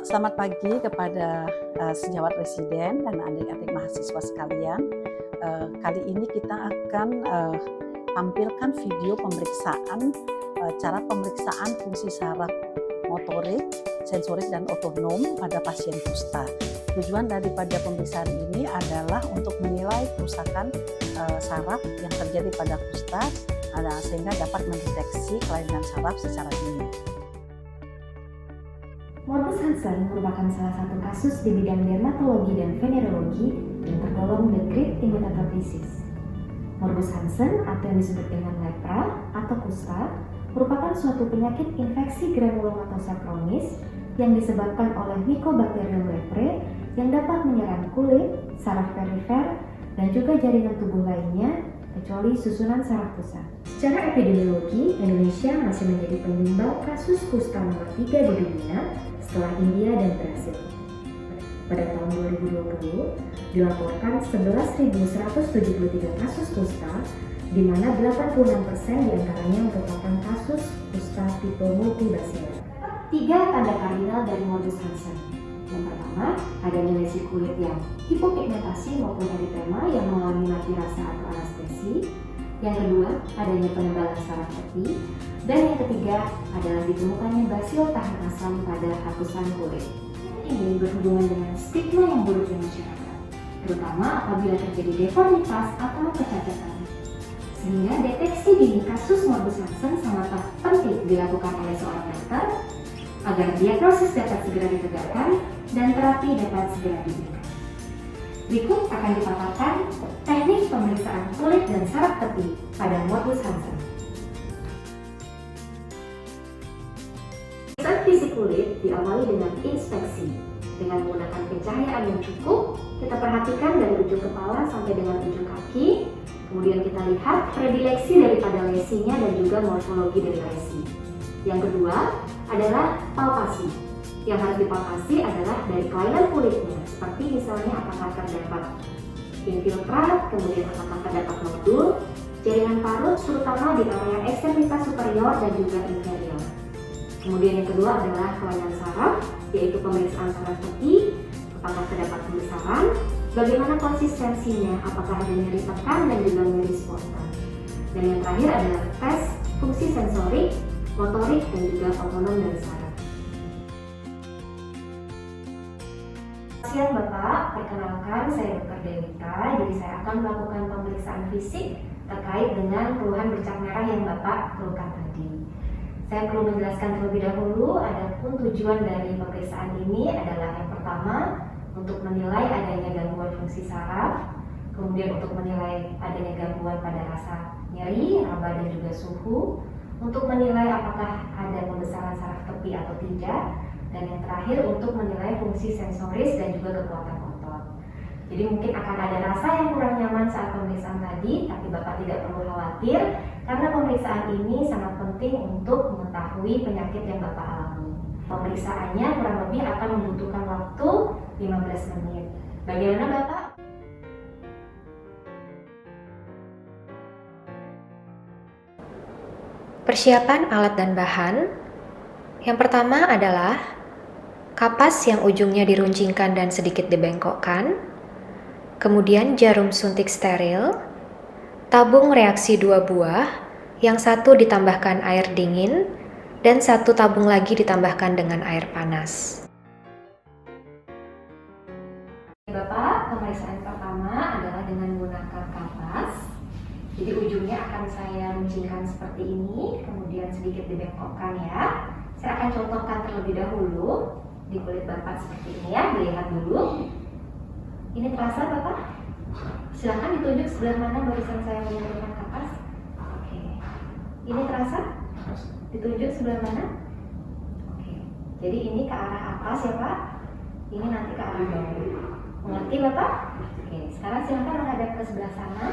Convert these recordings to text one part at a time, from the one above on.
Selamat pagi kepada sejawat residen dan adik-adik mahasiswa sekalian. Kali ini kita akan tampilkan video pemeriksaan, cara pemeriksaan fungsi saraf motorik, sensorik, dan otonom pada pasien kusta. Tujuan daripada pemeriksaan ini adalah untuk menilai kerusakan saraf yang terjadi pada kusta, sehingga dapat mendeteksi kelainan saraf secara dini. Morbus Hansen merupakan salah satu kasus di bidang dermatologi dan venerologi yang tergolong the Great Immunodeficiency. Morbus Hansen atau yang disebut dengan lepra atau kusta merupakan suatu penyakit infeksi granulomatosa kronis yang disebabkan oleh Mycobacterium leprae yang dapat menyerang kulit, saraf perifer, dan juga jaringan tubuh lainnya kecuali susunan saraf pusat. Secara epidemiologi, Indonesia masih menjadi penyumbang kasus kusta nomor 3 di dunia setelah India dan Brasil. Pada tahun 2020, dilaporkan 11.173 kasus kusta, di mana 86% diantaranya merupakan kasus kusta tipe multibasilar. 3 tanda kardinal dari morbus Hansen. Yang pertama, adanya lesi kulit yang hipopigmentasi maupun eritema yang mengalami mati rasa atau anestesi. Yang kedua, adanya penebalan saraf tepi. Dan yang ketiga adalah ditemukannya basil tahan asam pada hapusan kulit. Ini berhubungan dengan stigma yang buruk di masyarakat, terutama apabila terjadi deformitas atau kecacatan. Sehingga deteksi dini kasus morbus Hansen sangatlah penting dilakukan oleh seorang dokter agar diagnosis dapat segera ditegakkan dan terapi dapat segera diberikan. Berikut akan dipaparkan teknik pemeriksaan kulit dan saraf tepi pada morbus Hansen. Pemeriksaan fisik kulit diawali dengan inspeksi. Dengan menggunakan pencahayaan yang cukup, kita perhatikan dari ujung kepala sampai dengan ujung kaki. Kemudian kita lihat predileksi daripada lesinya dan juga morfologi dari lesi. Yang kedua adalah palpasi. Yang harus dipalpasi adalah dari kelainan kulitnya, seperti misalnya apakah terdapat infiltrat, kemudian apakah terdapat nodul, jaringan parut terutama di area ekstremitas superior dan juga inferior. Kemudian yang kedua adalah kelainan saraf, yaitu pemeriksaan saraf tepi, apakah terdapat pembesaran, bagaimana konsistensinya, apakah ada nyeri tekan dan juga nyeri spontan. Dan yang terakhir adalah tes fungsi sensorik, motorik, dan juga otonom dari saraf. Siang Bapak, perkenalkan saya Dr. Dewita, jadi saya akan melakukan pemeriksaan fisik terkait dengan keluhan bercak merah yang Bapak keluhkan tadi. Saya perlu menjelaskan terlebih dahulu, adapun tujuan dari pemeriksaan ini adalah yang pertama, untuk menilai adanya gangguan fungsi saraf, kemudian untuk menilai adanya gangguan pada rasa nyeri, raba, dan juga suhu, untuk menilai apakah ada pembesaran saraf tepi atau tidak, dan yang terakhir untuk menilai fungsi sensoris dan juga kekuatan otot. Jadi mungkin akan ada rasa yang kurang nyaman saat pemeriksaan tadi, tapi Bapak tidak perlu khawatir karena pemeriksaan ini sangat penting untuk mengetahui penyakit yang Bapak alami. Pemeriksaannya kurang lebih akan membutuhkan waktu 15 menit. Bagaimana Bapak? Persiapan alat dan bahan. Yang pertama adalah kapas yang ujungnya diruncingkan dan sedikit dibengkokkan, kemudian jarum suntik steril, tabung reaksi 2 buah, yang satu ditambahkan air dingin, dan satu tabung lagi ditambahkan dengan air panas. Bapak, pemeriksaan pertama adalah dengan menggunakan kapas. Jadi ujungnya akan saya runcingkan seperti ini, kemudian sedikit dibengkokkan ya. Saya akan contohkan terlebih dahulu di kulit Bapak seperti ini ya, dilihat dulu. Ini terasa Bapak? Silahkan ditunjuk sebelah mana barusan saya menggunakan kapas. Oke. Ini terasa? Ditunjuk sebelah mana? Oke. Jadi ini ke arah atas ya Pak. Ini nanti ke arah bawah. Mengerti Bapak? Oke. Sekarang silahkan menghadap ke sebelah sana.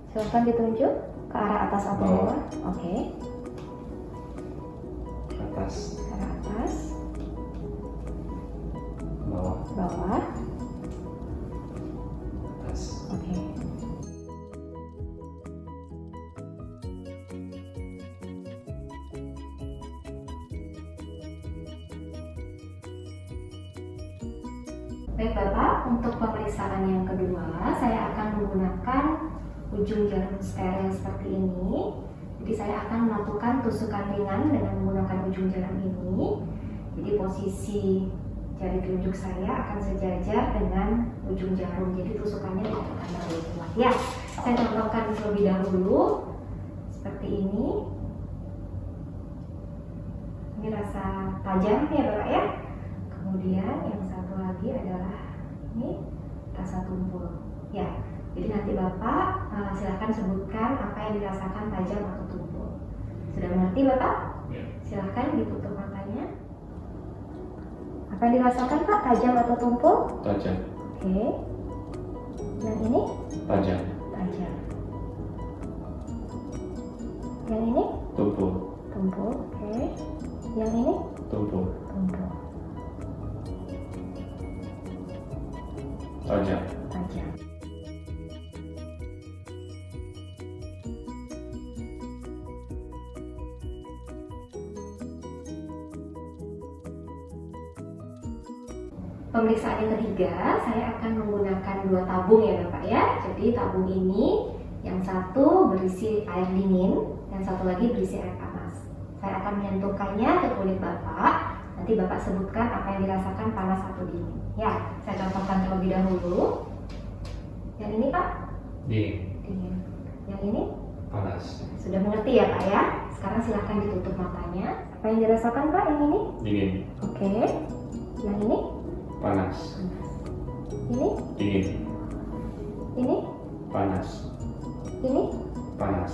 Silahkan ditunjuk ke arah atas atau bawah. Oke. Atas. Ke arah atas. Bawah. Bawah. Atas. Oke. Baik Bapak, untuk pemeriksaan yang kedua, saya akan menggunakan ujung jarum steril seperti ini. Jadi saya akan melakukan tusukan ringan dengan menggunakan ujung jarum ini. Jadi posisi jari telunjuk saya akan sejajar dengan ujung jarum. Jadi tusukannya tidak akan terlalu kuat. Ya, saya contohkan terlebih dahulu seperti ini. Ini rasa tajam ya Bapak ya. Kemudian yang satu lagi adalah ini rasa tumpul. Ya, jadi nanti Bapak silakan sebutkan apa yang dirasakan tajam atau tumpul. Sudah mengerti Bapak? Ya. Silakan ditutup matanya. Apa yang dirasakan Pak? Tajam atau tumpul? Tajam. Oke. Yang ini? Tajam. Tajam. Yang ini? Tumpul. Tumpul. Oke. Yang ini? Tumpul. Tumpul. Tajam. Tajam. Pemeriksaan yang ketiga, saya akan menggunakan 2 tabung ya Bapak ya. Jadi tabung ini yang satu berisi air dingin, yang satu lagi berisi air panas. Saya akan menyentuhkannya ke kulit Bapak. Nanti Bapak sebutkan apa yang dirasakan panas atau dingin. Ya, saya contohkan terlebih dahulu. Yang ini Pak? Dingin. Dingin. Yang ini? Panas. Sudah mengerti ya Pak ya? Sekarang silahkan ditutup matanya. Apa yang dirasakan Pak yang ini? Dingin. Oke. Yang ini? Panas. Ini? Dingin. Ini? Panas. Ini? Panas.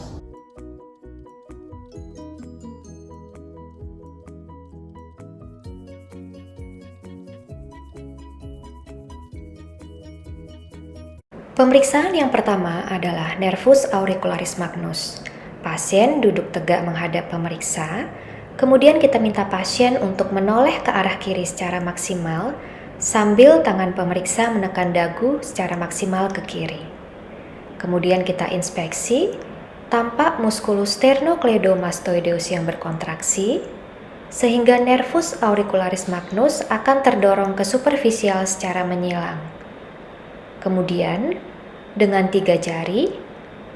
Pemeriksaan yang pertama adalah nervus auricularis magnus. Pasien duduk tegak menghadap pemeriksa, kemudian kita minta pasien untuk menoleh ke arah kiri secara maksimal, sambil tangan pemeriksa menekan dagu secara maksimal ke kiri. Kemudian kita inspeksi, tampak musculus sternocleidomastoideus yang berkontraksi, sehingga nervus auricularis magnus akan terdorong ke superficial secara menyilang. Kemudian, dengan 3 jari,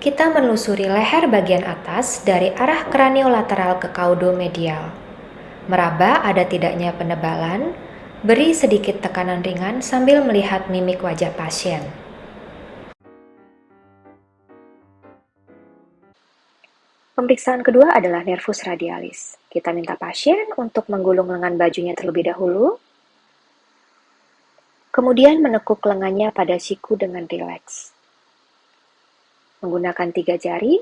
kita menelusuri leher bagian atas dari arah kraniolateral ke caudomedial. Meraba ada tidaknya penebalan, beri sedikit tekanan ringan sambil melihat mimik wajah pasien. Pemeriksaan kedua adalah nervus radialis. Kita minta pasien untuk menggulung lengan bajunya terlebih dahulu, kemudian menekuk lengannya pada siku dengan rileks. Menggunakan 3 jari,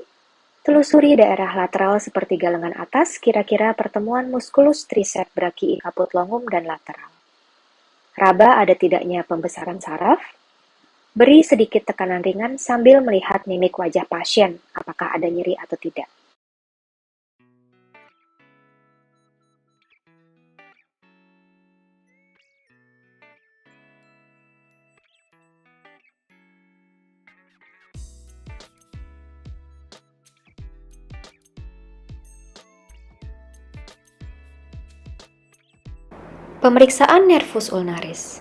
telusuri daerah lateral sepertiga lengan atas, kira-kira pertemuan musculus triceps brachii caput longum dan lateral. Raba ada tidaknya pembesaran saraf, beri sedikit tekanan ringan sambil melihat mimik wajah pasien, apakah ada nyeri atau tidak. Pemeriksaan nervus ulnaris.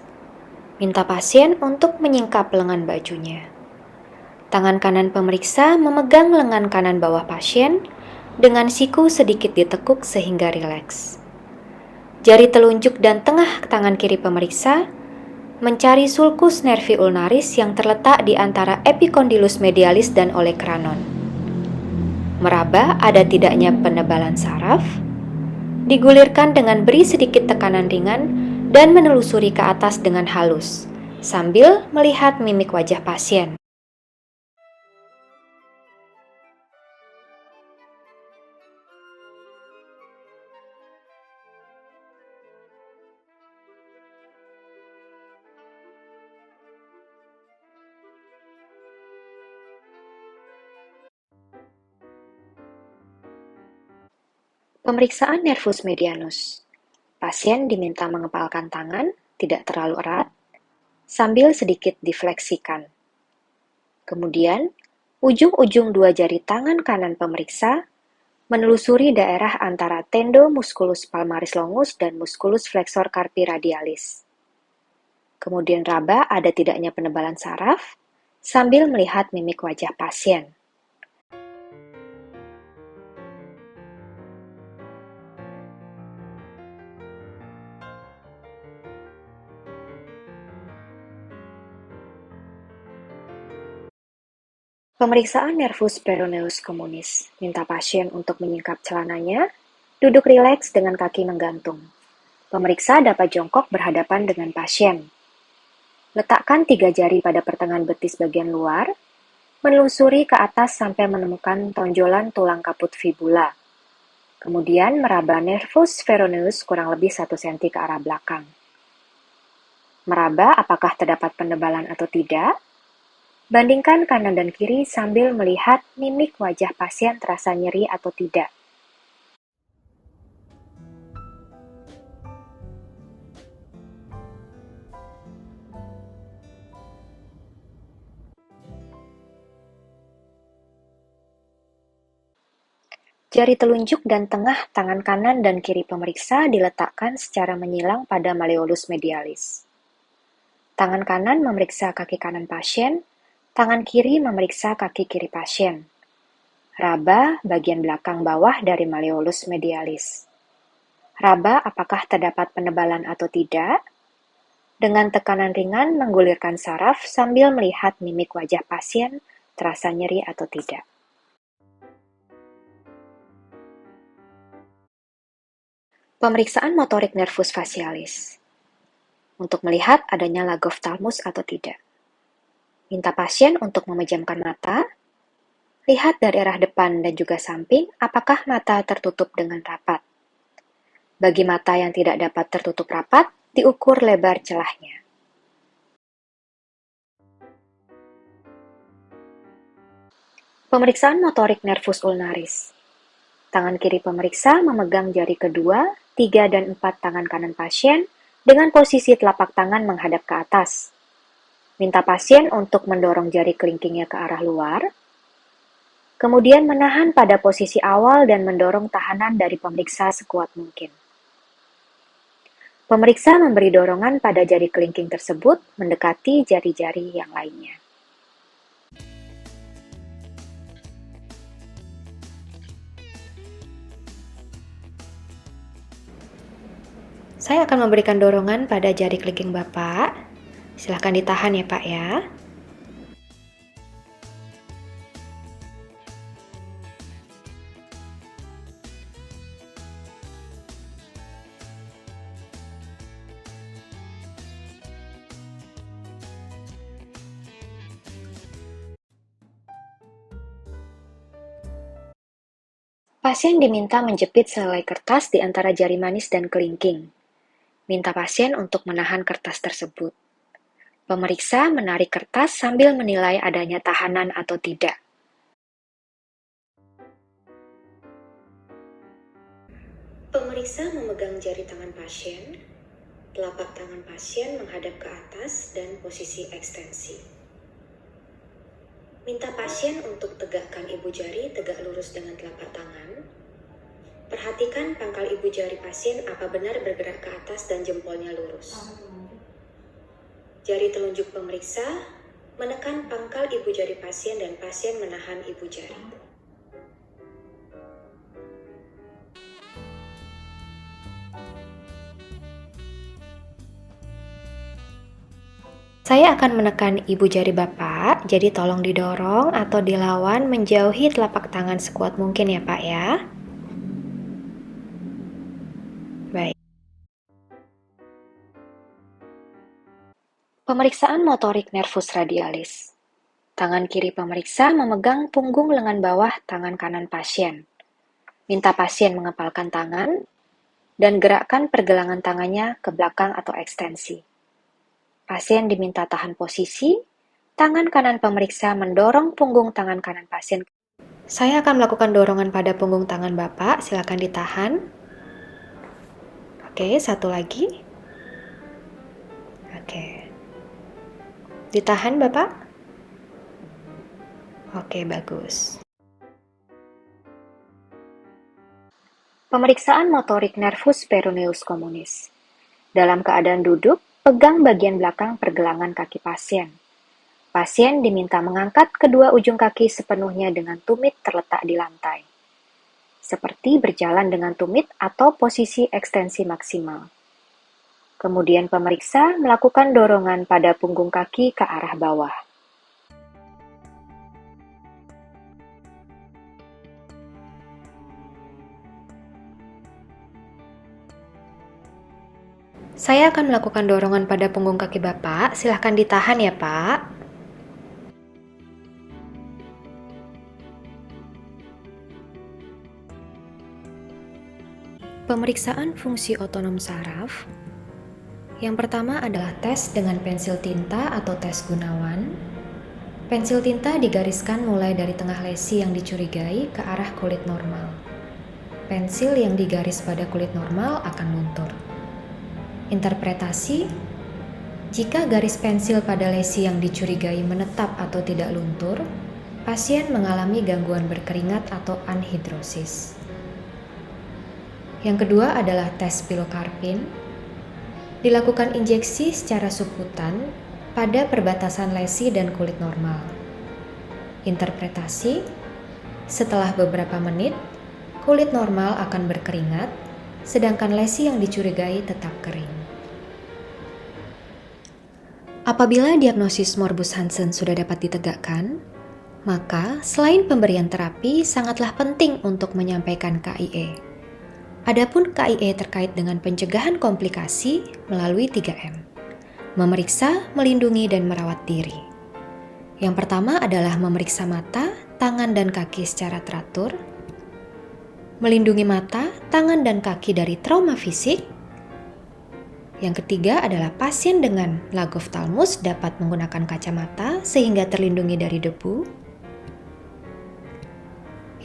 Minta pasien untuk menyingkap lengan bajunya. Tangan kanan pemeriksa memegang lengan kanan bawah pasien dengan siku sedikit ditekuk sehingga rileks. Jari telunjuk dan tengah tangan kiri pemeriksa mencari sulcus nervi ulnaris yang terletak di antara epicondylus medialis dan olecranon. Meraba ada tidaknya penebalan saraf, digulirkan dengan beri sedikit tekanan ringan dan menelusuri ke atas dengan halus, sambil melihat mimik wajah pasien. Pemeriksaan nervus medianus. Pasien diminta mengepalkan tangan, tidak terlalu erat, sambil sedikit difleksikan. Kemudian, ujung-ujung 2 jari tangan kanan pemeriksa menelusuri daerah antara tendo musculus palmaris longus dan musculus flexor carpi radialis. Kemudian raba ada tidaknya penebalan saraf, sambil melihat mimik wajah pasien. Pemeriksaan nervus peroneus communis minta pasien untuk menyingkap celananya, duduk rileks dengan kaki menggantung. Pemeriksa dapat jongkok berhadapan dengan pasien. Letakkan 3 jari pada pertengahan betis bagian luar, menelusuri ke atas sampai menemukan tonjolan tulang kaput fibula. Kemudian meraba nervus peroneus kurang lebih 1 cm ke arah belakang. Meraba apakah terdapat penebalan atau tidak. Bandingkan kanan dan kiri sambil melihat mimik wajah pasien terasa nyeri atau tidak. Jari telunjuk dan tengah tangan kanan dan kiri pemeriksa diletakkan secara menyilang pada malleolus medialis. Tangan kanan memeriksa kaki kanan pasien, tangan kiri memeriksa kaki kiri pasien. Raba bagian belakang bawah dari malleolus medialis. Raba apakah terdapat penebalan atau tidak? Dengan tekanan ringan menggulirkan saraf sambil melihat mimik wajah pasien terasa nyeri atau tidak. Pemeriksaan motorik nervus facialis. Untuk melihat adanya lagophthalmus atau tidak. Minta pasien untuk memejamkan mata, lihat dari arah depan dan juga samping apakah mata tertutup dengan rapat. Bagi mata yang tidak dapat tertutup rapat, diukur lebar celahnya. Pemeriksaan motorik nervus ulnaris. Tangan kiri pemeriksa memegang jari kedua, 3 dan 4 tangan kanan pasien dengan posisi telapak tangan menghadap ke atas. Minta pasien untuk mendorong jari kelingkingnya ke arah luar, kemudian menahan pada posisi awal dan mendorong tahanan dari pemeriksa sekuat mungkin. Pemeriksa memberi dorongan pada jari kelingking tersebut mendekati jari-jari yang lainnya. Saya akan memberikan dorongan pada jari kelingking Bapak. Silahkan ditahan ya Pak ya. Pasien diminta menjepit selai kertas di antara jari manis dan kelingking. Minta pasien untuk menahan kertas tersebut. Pemeriksa menarik kertas sambil menilai adanya tahanan atau tidak. Pemeriksa memegang jari tangan pasien, telapak tangan pasien menghadap ke atas dan posisi ekstensi. Minta pasien untuk tegakkan ibu jari tegak lurus dengan telapak tangan. Perhatikan pangkal ibu jari pasien apa benar bergerak ke atas dan jempolnya lurus. Jari telunjuk pemeriksa menekan pangkal ibu jari pasien dan pasien menahan ibu jari. Saya akan menekan ibu jari Bapak, jadi tolong didorong atau dilawan menjauhi telapak tangan sekuat mungkin ya Pak ya. Baik. Pemeriksaan motorik nervus radialis. Tangan kiri pemeriksa memegang punggung lengan bawah tangan kanan pasien. Minta pasien mengepalkan tangan dan gerakkan pergelangan tangannya ke belakang atau ekstensi. Pasien diminta tahan posisi, tangan kanan pemeriksa mendorong punggung tangan kanan pasien. Saya akan melakukan dorongan pada punggung tangan Bapak, silakan ditahan. Oke, satu lagi. Oke. Ditahan, Bapak? Oke, bagus. Pemeriksaan motorik nervus peroneus communis. Dalam keadaan duduk, pegang bagian belakang pergelangan kaki pasien. Pasien diminta mengangkat kedua ujung kaki sepenuhnya dengan tumit terletak di lantai, seperti berjalan dengan tumit atau posisi ekstensi maksimal. Kemudian pemeriksa melakukan dorongan pada punggung kaki ke arah bawah. Saya akan melakukan dorongan pada punggung kaki Bapak. Silahkan ditahan ya, Pak. Pemeriksaan fungsi otonom saraf. Yang pertama adalah tes dengan pensil tinta atau tes Gunawan. Pensil tinta digariskan mulai dari tengah lesi yang dicurigai ke arah kulit normal. Pensil yang digaris pada kulit normal akan luntur. Interpretasi: jika garis pensil pada lesi yang dicurigai menetap atau tidak luntur, pasien mengalami gangguan berkeringat atau anhidrosis. Yang kedua adalah tes pilokarpin. Dilakukan injeksi secara subkutan pada perbatasan lesi dan kulit normal. Interpretasi: setelah beberapa menit, kulit normal akan berkeringat, sedangkan lesi yang dicurigai tetap kering. Apabila diagnosis morbus Hansen sudah dapat ditegakkan, maka selain pemberian terapi sangatlah penting untuk menyampaikan KIE. Adapun KIE terkait dengan pencegahan komplikasi melalui 3M: memeriksa, melindungi, dan merawat diri. Yang pertama adalah memeriksa mata, tangan, dan kaki secara teratur, melindungi mata, tangan, dan kaki dari trauma fisik. Yang ketiga adalah pasien dengan lagophthalmus dapat menggunakan kacamata sehingga terlindungi dari debu.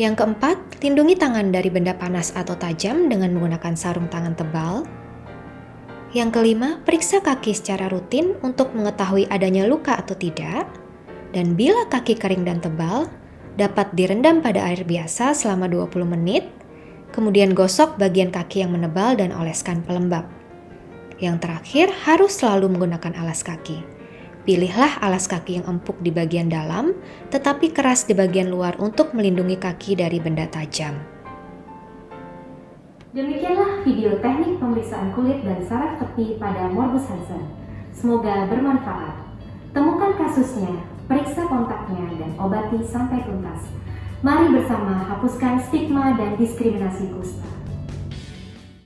Yang keempat, lindungi tangan dari benda panas atau tajam dengan menggunakan sarung tangan tebal. Yang kelima, periksa kaki secara rutin untuk mengetahui adanya luka atau tidak. Dan bila kaki kering dan tebal, dapat direndam pada air biasa selama 20 menit, kemudian gosok bagian kaki yang menebal dan oleskan pelembab. Yang terakhir, harus selalu menggunakan alas kaki. Pilihlah alas kaki yang empuk di bagian dalam, tetapi keras di bagian luar untuk melindungi kaki dari benda tajam. Demikianlah video teknik pemeriksaan kulit dan saraf tepi pada morbus Hansen. Semoga bermanfaat. Temukan kasusnya, periksa kontaknya, dan obati sampai tuntas. Mari bersama hapuskan stigma dan diskriminasi kusta.